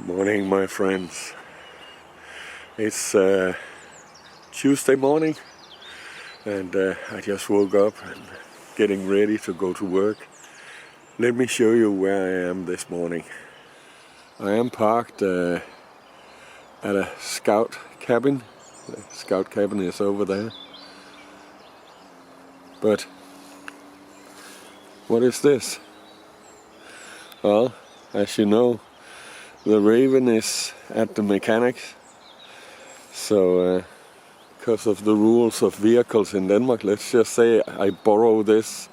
Morning, my friends. It's Tuesday morning, and I just woke up and getting ready to go to work. Let me show you where I am this morning. I am parked at a scout cabin. The scout cabin is over there. But what is this? Well, as you know, the Raven is at the mechanics. So because of the rules of vehicles in Denmark, let's just say I borrow this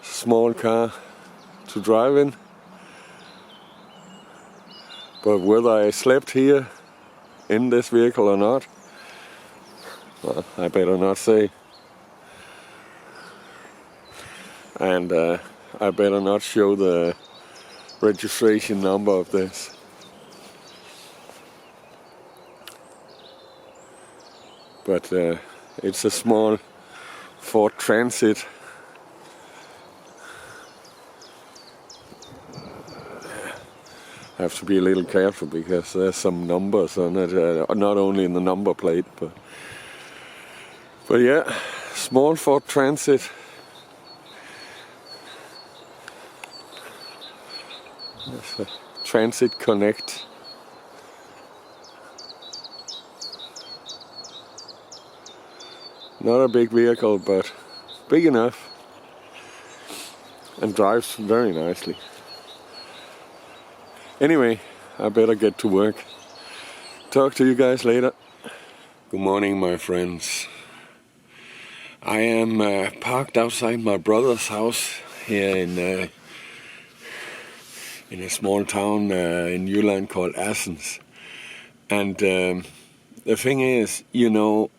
small car to drive in. But whether I slept here in this vehicle or not, well, I better not say. And I better not show the registration number of this. But it's a small Ford Transit. I have to be a little careful because there's some numbers on it, not only in the number plate, but yeah, small Ford Transit. There's a Transit Connect. Not a big vehicle, but big enough and drives very nicely. Anyway, I better get to work. Talk to you guys later. Good morning, my friends. I am parked outside my brother's house here in a small town in Jylland called Assens. And the thing is, you know,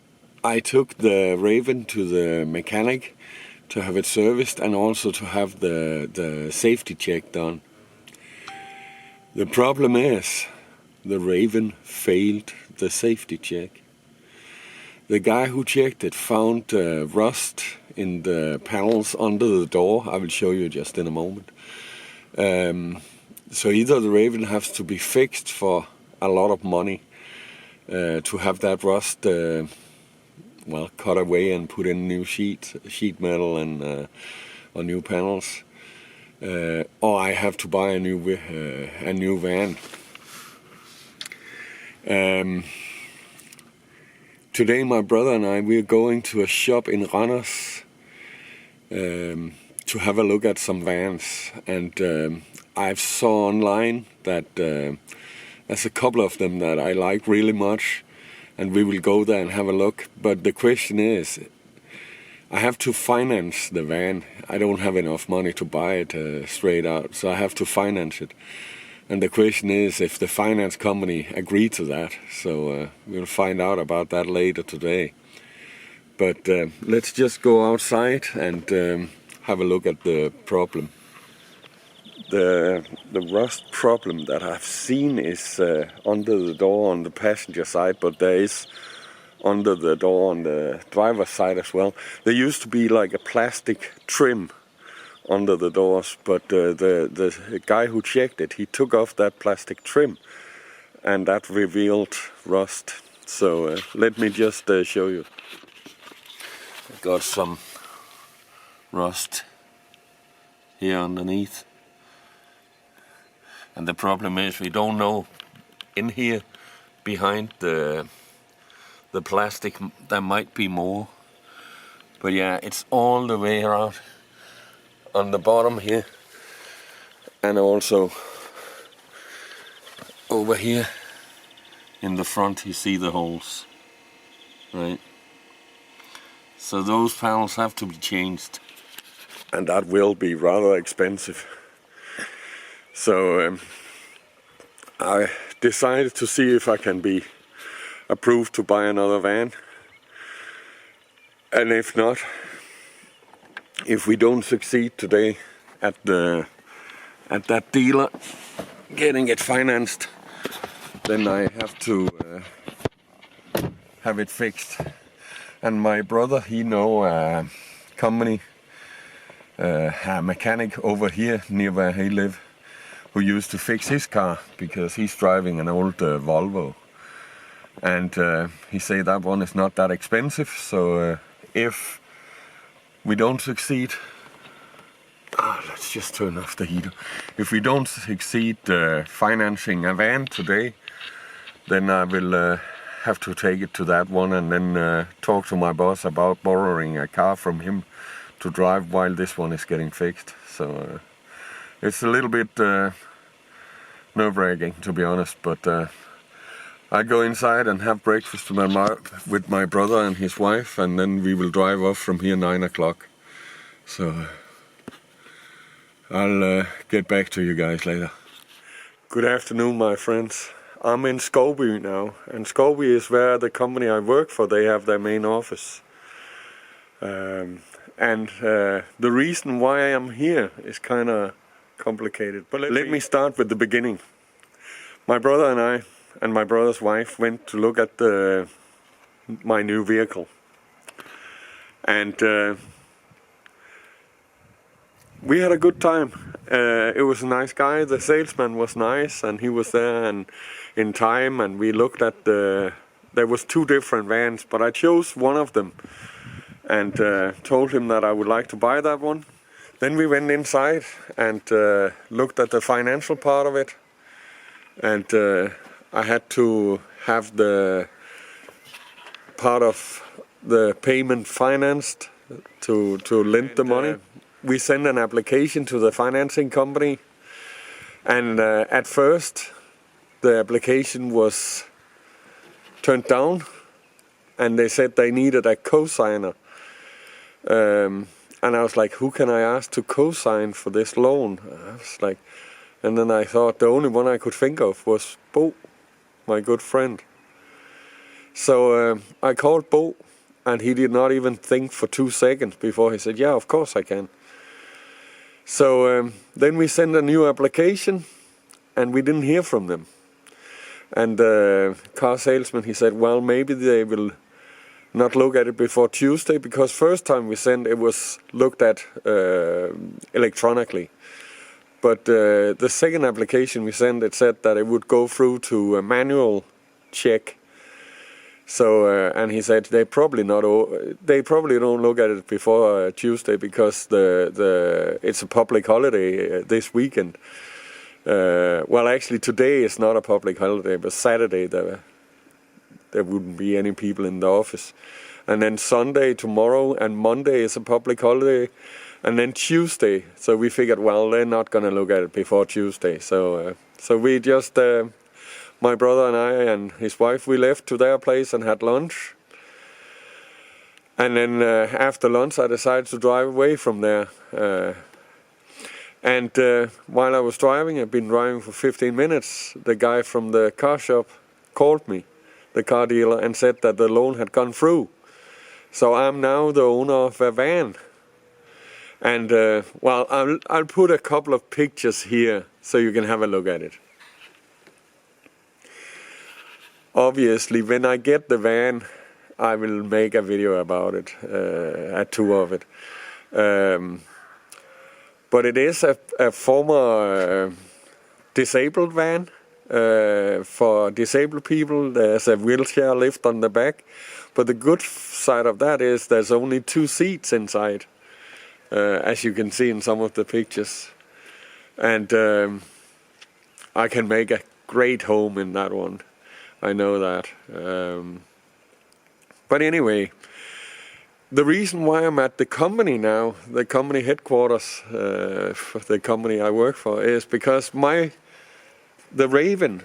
I took the Raven to the mechanic to have it serviced and also to have the safety check done. The problem is, the Raven failed the safety check. The guy who checked it found rust in the panels under the door. I will show you just in a moment. So either the Raven has to be fixed for a lot of money to have that rust cut away and put in new sheet metal and or new panels, or I have to buy a new van. Today my brother and I, we're going to a shop in Randers to have a look at some vans, and I saw online that there's a couple of them that I like really much, and we will go there and have a look. But the question is, I have to finance the van. I don't have enough money to buy it straight out, so I have to finance it. And the question is if the finance company agree to that. So we'll find out about that later today. But let's just go outside and have a look at the problem. The rust problem that I've seen is under the door on the passenger side, but there is under the door on the driver's side as well. There used to be like a plastic trim under the doors, but the guy who checked it, he took off that plastic trim, and that revealed rust. So let me just show you. I got some rust here underneath. And the problem is we don't know in here behind the plastic there might be more. But yeah, it's all the way around on the bottom here, and also over here in the front you see the holes, right? So those panels have to be changed, and that will be rather expensive. So I decided to see if I can be approved to buy another van, and if not, if we don't succeed today at that dealer getting it financed, then I have to have it fixed. And my brother, he know a company, a mechanic over here near where he live, who used to fix his car because he's driving an old Volvo. And he said that one is not that expensive, so if we don't succeed, let's just turn off the heater. If we don't succeed financing a van today, then I will have to take it to that one and then talk to my boss about borrowing a car from him to drive while this one is getting fixed. So it's a little bit nerve-wracking, to be honest, but I go inside and have breakfast with my brother and his wife, and then we will drive off from here 9 o'clock. So I'll get back to you guys later. Good afternoon, my friends. I'm in Skovby now, and Skovby is where the company I work for, they have their main office. And the reason why I am here is kind of complicated, but let me start with the beginning. My brother and I and my brother's wife went to look at my new vehicle, and we had a good time. It was a nice guy. The salesman was nice, and he was there and in time, and we looked at there was 2 different vans, but I chose one of them and told him that I would like to buy that one. Then we went inside and looked at the financial part of it, and I had to have the part of the payment financed to lend the money. We sent an application to the financing company, and at first the application was turned down, and they said they needed a co-signer. And I was like, who can I ask to co-sign for this loan? I was like, and then I thought the only one I could think of was Bo, my good friend. So I called Bo, and he did not even think for 2 seconds before he said, yeah, of course I can. So then we sent a new application, and we didn't hear from them. And the car salesman, he said, well, maybe they will not look at it before Tuesday, because first time we sent it was looked at electronically. But the second application we sent, it said that it would go through to a manual check. So and he said they probably don't look at it before Tuesday, because it's a public holiday this weekend. Well, actually today is not a public holiday, but Saturday there wouldn't be any people in the office. And then Sunday, tomorrow, and Monday is a public holiday. And then Tuesday, so we figured, well, they're not going to look at it before Tuesday. So we just, my brother and I and his wife, we left to their place and had lunch. And then after lunch, I decided to drive away from there. And while I was driving, I'd been driving for 15 minutes, the guy from the car shop called me, the car dealer, and said that the loan had gone through. So I'm now the owner of a van. And well, I'll put a couple of pictures here so you can have a look at it. Obviously, when I get the van, I will make a video about it, a tour of it. But it is a former disabled van for disabled people. There's a wheelchair lift on the back. But the good side of that is there's only 2 seats inside, as you can see in some of the pictures. And I can make a great home in that one. I know that. But anyway, the reason why I'm at the company now, the company headquarters for the company I work for, is because the Raven,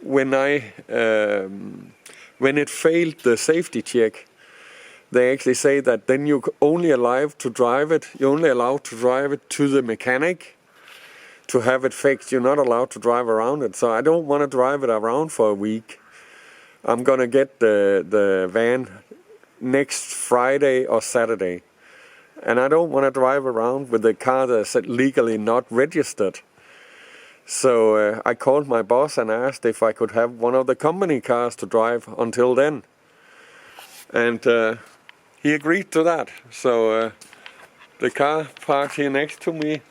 when it failed the safety check, they actually say that then you're only allowed to drive it. You're only allowed to drive it to the mechanic to have it fixed. You're not allowed to drive around it. So I don't want to drive it around for a week. I'm gonna get the van next Friday or Saturday, and I don't want to drive around with the car that's legally not registered. So I called my boss and asked if I could have one of the company cars to drive until then, and he agreed to that. So the car parked here next to me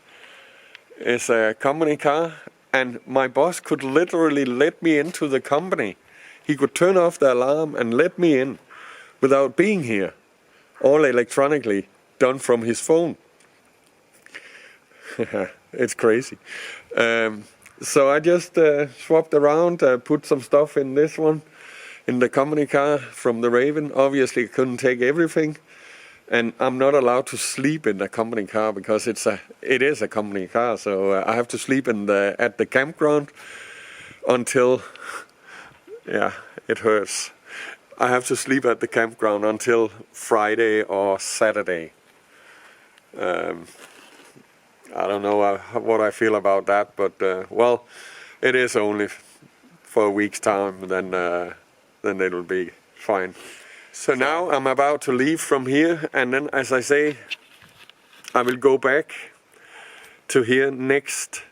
is a company car, And my boss could literally let me into the company. He could turn off the alarm and let me in without being here. All electronically, done from his phone. It's crazy. So I just swapped around, put some stuff in this one, in the company car from the Raven. Obviously, I couldn't take everything. And I'm not allowed to sleep in the company car because it is a company car. So I have to sleep at the campground until, yeah, it hurts. I have to sleep at the campground until Friday or Saturday. I don't know what I feel about that, but well, it is only for a week's time. Then it'll be fine. So now I'm about to leave from here, and then, as I say, I will go back to here next,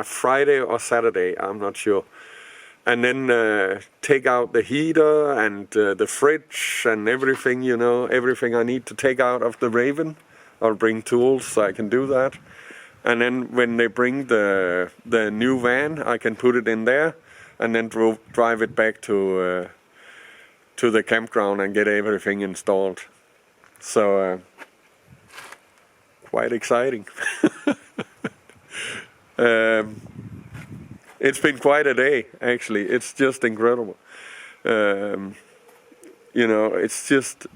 Friday or Saturday. I'm not sure. And then take out the heater and the fridge and everything, everything I need to take out of the Raven. I'll bring tools so I can do that. And then when they bring the new van, I can put it in there and then drive it back to the campground and get everything installed. So quite exciting. It's been quite a day, actually. It's just incredible. It's just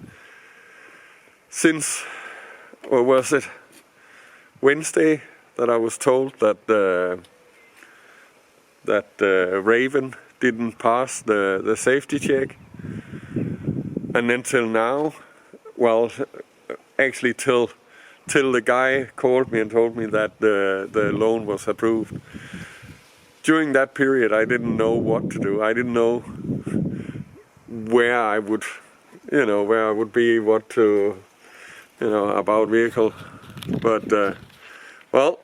since, or was it Wednesday, that I was told that the Raven didn't pass the safety check. And then till now, well, actually till the guy called me and told me that the loan was approved. During that period, I didn't know what to do. I didn't know where I would be, what to, about vehicle. But, well,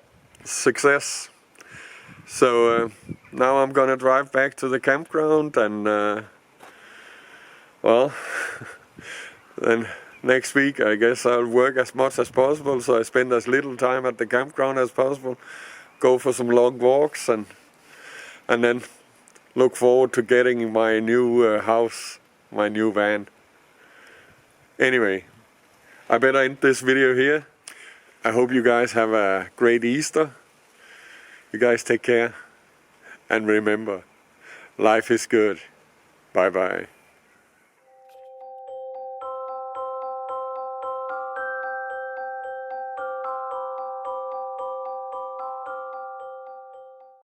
success. So now I'm gonna drive back to the campground and, well, then next week I guess I'll work as much as possible, so I spend as little time at the campground as possible, go for some long walks, and then look forward to getting my new house, my new van. Anyway, I better end this video here. I hope you guys have a great Easter. You guys take care. And remember, life is good. Bye bye.